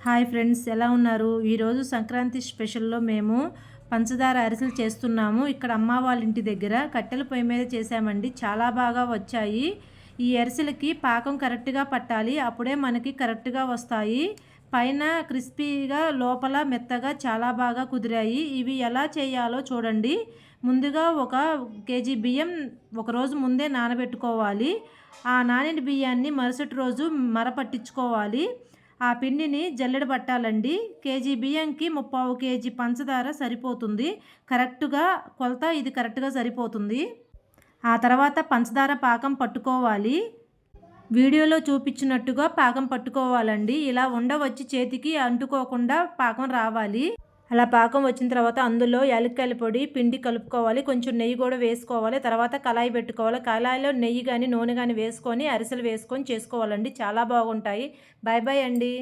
Hi friends, ఎలా ఉన్నారు? ఈరోజు సంక్రాంతి స్పెషల్లో మేము పంచదార అరిసెలు చేస్తున్నాము. ఇక్కడ అమ్మ వాళ్ళ ఇంటి దగ్గర కట్టెల పొయ్యి మీద చేసామండి. చాలా బాగా వచ్చాయి. ఈ అరిసెలకి పాకం కరెక్ట్గా పట్టాలి, అప్పుడే మనకి కరెక్ట్గా వస్తాయి. పైన క్రిస్పీగా, లోపల మెత్తగా చాలా బాగా కుదిరాయి. ఇవి ఎలా చేయాలో చూడండి. ముందుగా 1 కేజీ బియ్యం ఒకరోజు ముందే నానబెట్టుకోవాలి. ఆ నానిన బియ్యాన్ని మరుసటి రోజు మరపట్టించుకోవాలి. ఆ పిండిని జల్లెడ పట్టాలండి. కేజీ బియ్యంకి 3/4 కేజీ పంచదార సరిపోతుంది. కరెక్ట్గా కొలత ఇది కరెక్ట్గా సరిపోతుంది. ఆ తర్వాత పంచదార పాకం పట్టుకోవాలి. వీడియోలో చూపించినట్టుగా పాకం పట్టుకోవాలండి. ఇలా ఉండవచ్చి చేతికి అంటుకోకుండా పాకం రావాలి. అలా పాకం వచ్చిన తర్వాత అందులో యాలక్కాయల పొడి, పిండి కలుపుకోవాలి. కొంచెం నెయ్యి కూడా వేసుకోవాలి. తర్వాత కళాయి పెట్టుకోవాలి. కళాయిలో నెయ్యి కానీ నూనె కానీ వేసుకొని అరిసెలు వేసుకొని చేసుకోవాలండి. చాలా బాగుంటాయి. బాయ్ బాయ్ అండి.